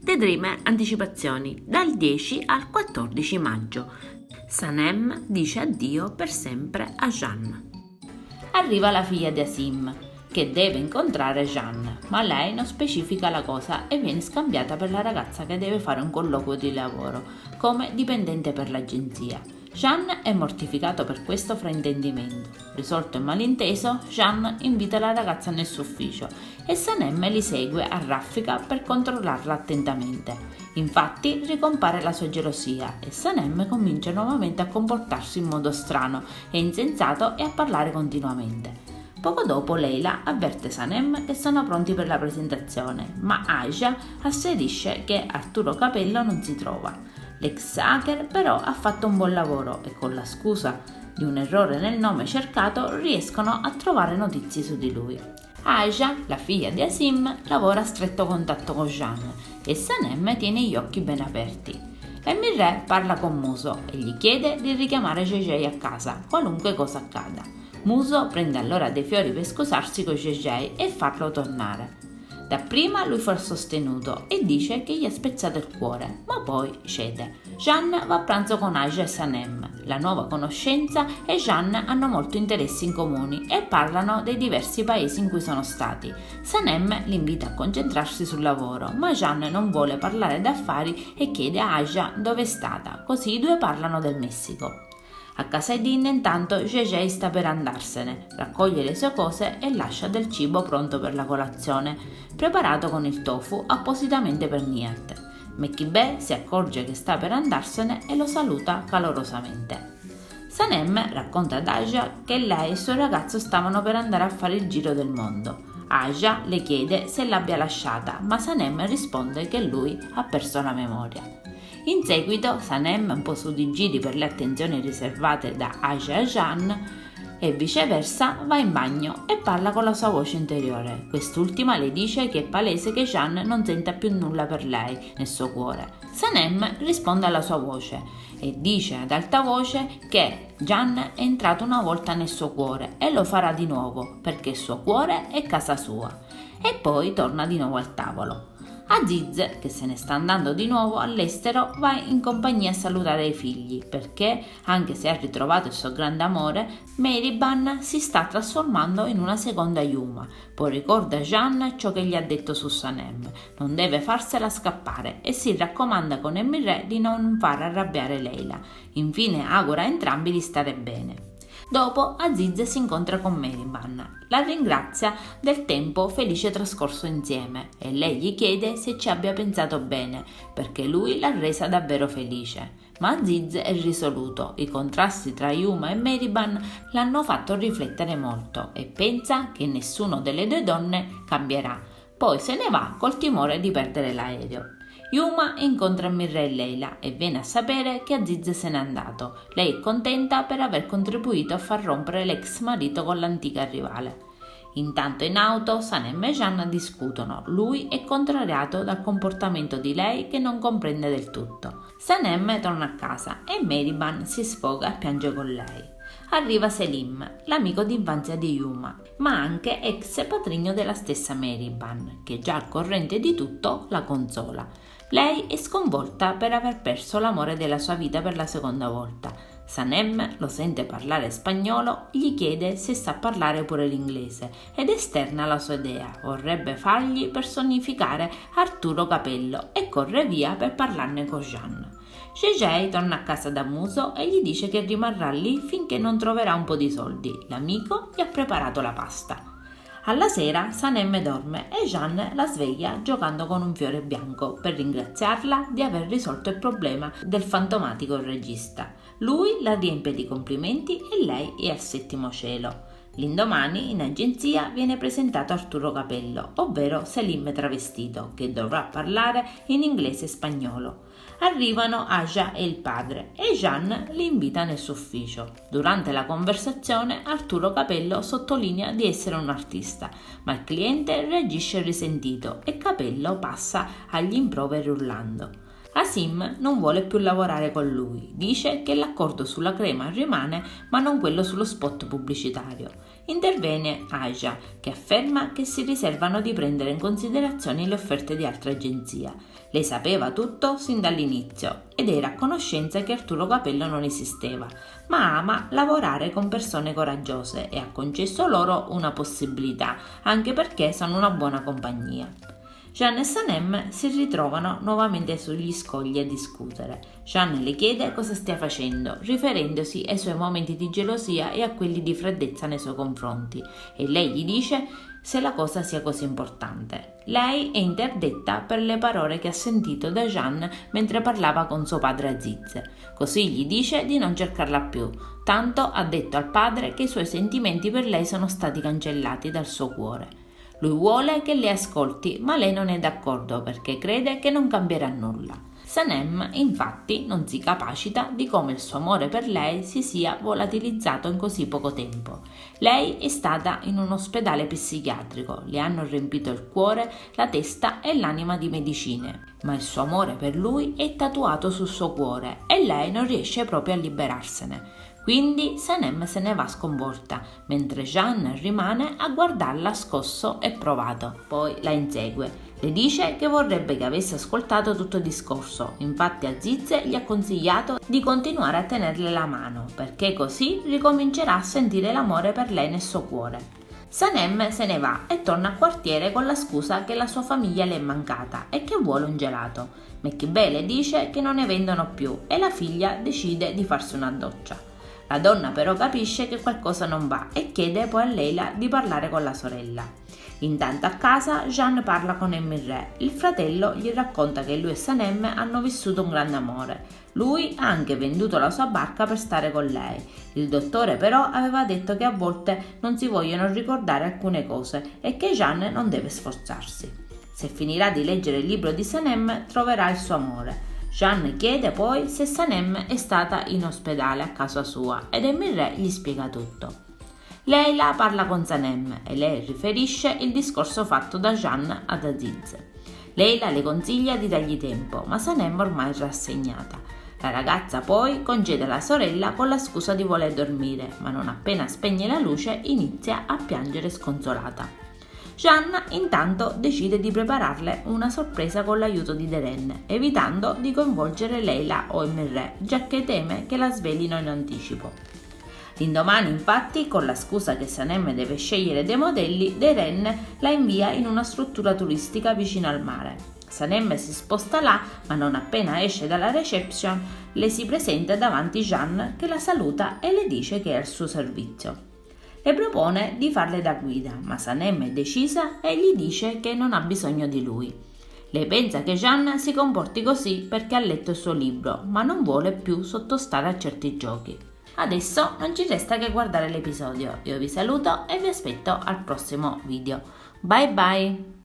The Dreamer anticipazioni dal 10 al 14 maggio. Sanem dice addio per sempre a Jeanne. Arriva la figlia di Asim, che deve incontrare Jeanne, ma lei non specifica la cosa e viene scambiata per la ragazza che deve fare un colloquio di lavoro come dipendente per l'agenzia. Jeanne è mortificato per questo fraintendimento. Risolto il malinteso, Jeanne invita la ragazza nel suo ufficio e Sanem li segue a raffica per controllarla attentamente. Infatti ricompare la sua gelosia e Sanem comincia nuovamente a comportarsi in modo strano e insensato e a parlare continuamente. Poco dopo Leila avverte Sanem che sono pronti per la presentazione, ma Aisha asserisce che Arturo Capello non si trova. L'ex hacker però ha fatto un buon lavoro e con la scusa di un errore nel nome cercato riescono a trovare notizie su di lui. Aisha, la figlia di Asim, lavora a stretto contatto con Jeanne e Sanem tiene gli occhi ben aperti. Emirre parla con Muso e gli chiede di richiamare JJ a casa, qualunque cosa accada. Muso prende allora dei fiori per scusarsi con JJ e farlo tornare. Dapprima lui fa il sostenuto e dice che gli ha spezzato il cuore, ma poi cede. Jeanne va a pranzo con Aisha e Sanem. La nuova conoscenza e Jeanne hanno molti interessi in comune e parlano dei diversi paesi in cui sono stati. Sanem li invita a concentrarsi sul lavoro, ma Jeanne non vuole parlare d'affari e chiede a Aisha dove è stata, così i due parlano del Messico. A casa Edin intanto JJ sta per andarsene, raccoglie le sue cose e lascia del cibo pronto per la colazione, preparato con il tofu appositamente per Nihat. Mekhibe si accorge che sta per andarsene e lo saluta calorosamente. Sanem racconta ad Aisha che lei e il suo ragazzo stavano per andare a fare il giro del mondo. Aisha le chiede se l'abbia lasciata, ma Sanem risponde che lui ha perso la memoria. In seguito Sanem, un po' su di giri per le attenzioni riservate da Aisha a Jeanne e viceversa, va in bagno e parla con la sua voce interiore. Quest'ultima le dice che è palese che Jeanne non senta più nulla per lei nel suo cuore. Sanem risponde alla sua voce e dice ad alta voce che Jeanne è entrato una volta nel suo cuore e lo farà di nuovo perché il suo cuore è casa sua. E poi torna di nuovo al tavolo. Aziz, che se ne sta andando di nuovo all'estero, va in compagnia a salutare i figli, perché, anche se ha ritrovato il suo grande amore, Meriban si sta trasformando in una seconda Yuma. Poi ricorda a Jeanne ciò che gli ha detto su Sanem, non deve farsela scappare e si raccomanda con Emirre di non far arrabbiare Leila. Infine augura a entrambi di stare bene. Dopo Aziz si incontra con Meriban, la ringrazia del tempo felice trascorso insieme e lei gli chiede se ci abbia pensato bene perché lui l'ha resa davvero felice. Ma Aziz è risoluto, i contrasti tra Yuma e Meriban l'hanno fatto riflettere molto e pensa che nessuno delle due donne cambierà. Poi se ne va col timore di perdere l'aereo. Yuma incontra Mirre e Leila e viene a sapere che Aziz se n'è andato. Lei è contenta per aver contribuito a far rompere l'ex marito con l'antica rivale. Intanto in auto Sanem e Jeanne discutono. Lui è contrariato dal comportamento di lei che non comprende del tutto. Sanem torna a casa e Meriban si sfoga e piange con lei. Arriva Selim, l'amico d'infanzia di Yuma, ma anche ex patrigno della stessa Meriban, che già al corrente di tutto la consola. Lei è sconvolta per aver perso l'amore della sua vita per la seconda volta. Sanem lo sente parlare spagnolo, gli chiede se sa parlare pure l'inglese ed esterna la sua idea. Vorrebbe fargli personificare Arturo Capello e corre via per parlarne con Jeanne. JJ torna a casa da Muso e gli dice che rimarrà lì finché non troverà un po' di soldi. L'amico gli ha preparato la pasta. Alla sera Sanem dorme e Jeanne la sveglia giocando con un fiore bianco per ringraziarla di aver risolto il problema del fantomatico regista. Lui la riempie di complimenti e lei è al settimo cielo. L'indomani in agenzia viene presentato Arturo Capello, ovvero Selim travestito, che dovrà parlare in inglese e spagnolo. Arrivano Aja e il padre e Jeanne li invita nel suo ufficio. Durante la conversazione Arturo Capello sottolinea di essere un artista, ma il cliente reagisce risentito e Capello passa agli improveri urlando. Asim non vuole più lavorare con lui, dice che l'accordo sulla crema rimane ma non quello sullo spot pubblicitario. interviene Aja, che afferma che si riservano di prendere in considerazione le offerte di altre agenzie. Lei sapeva tutto sin dall'inizio ed era a conoscenza che Arturo Capello non esisteva, ma ama lavorare con persone coraggiose e ha concesso loro una possibilità, anche perché sono una buona compagnia. Jeanne e Sanem si ritrovano nuovamente sugli scogli a discutere. Jeanne le chiede cosa stia facendo, riferendosi ai suoi momenti di gelosia e a quelli di freddezza nei suoi confronti, e lei gli dice se la cosa sia così importante. Lei è interdetta per le parole che ha sentito da Jeanne mentre parlava con suo padre Aziz. Così gli dice di non cercarla più, tanto ha detto al padre che i suoi sentimenti per lei sono stati cancellati dal suo cuore. Lui vuole che lei ascolti, ma lei non è d'accordo perché crede che non cambierà nulla. Sanem, infatti, non si capacita di come il suo amore per lei si sia volatilizzato in così poco tempo. Lei è stata in un ospedale psichiatrico, le hanno riempito il cuore, la testa e l'anima di medicine, ma il suo amore per lui è tatuato sul suo cuore e lei non riesce proprio a liberarsene. Quindi Sanem se ne va sconvolta, mentre Jeanne rimane a guardarla scosso e provato. Poi la insegue. Le dice che vorrebbe che avesse ascoltato tutto il discorso, infatti Aziz gli ha consigliato di continuare a tenerle la mano, perché così ricomincerà a sentire l'amore per lei nel suo cuore. Sanem se ne va e torna al quartiere con la scusa che la sua famiglia le è mancata e che vuole un gelato. Mekhibe le dice che non ne vendono più e la figlia decide di farsi una doccia. La donna però capisce che qualcosa non va e chiede poi a Leila di parlare con la sorella. Intanto a casa Jeanne parla con Emirre, il fratello gli racconta che lui e Sanem hanno vissuto un grande amore. Lui ha anche venduto la sua barca per stare con lei. Il dottore però aveva detto che a volte non si vogliono ricordare alcune cose e che Jeanne non deve sforzarsi. Se finirà di leggere il libro di Sanem troverà il suo amore. Jeanne chiede poi se Sanem è stata in ospedale a casa sua ed Emirre gli spiega tutto. Leila parla con Sanem e lei riferisce il discorso fatto da Jeanne ad Aziz. Leila le consiglia di dargli tempo, ma Sanem ormai è rassegnata. La ragazza poi congeda la sorella con la scusa di voler dormire, ma non appena spegne la luce inizia a piangere sconsolata. Jeanne intanto decide di prepararle una sorpresa con l'aiuto di Deren, evitando di coinvolgere Leila o Emirre, giacché teme che la svelino in anticipo. L'indomani, infatti, con la scusa che Sanem deve scegliere dei modelli, Deren la invia in una struttura turistica vicino al mare. Sanem si sposta là, ma non appena esce dalla reception le si presenta davanti Jeanne che la saluta e le dice che è al suo servizio. Le propone di farle da guida, ma Sanem è decisa e gli dice che non ha bisogno di lui. Lei pensa che Jeanne si comporti così perché ha letto il suo libro, ma non vuole più sottostare a certi giochi. Adesso non ci resta che guardare l'episodio. Io vi saluto e vi aspetto al prossimo video. Bye bye!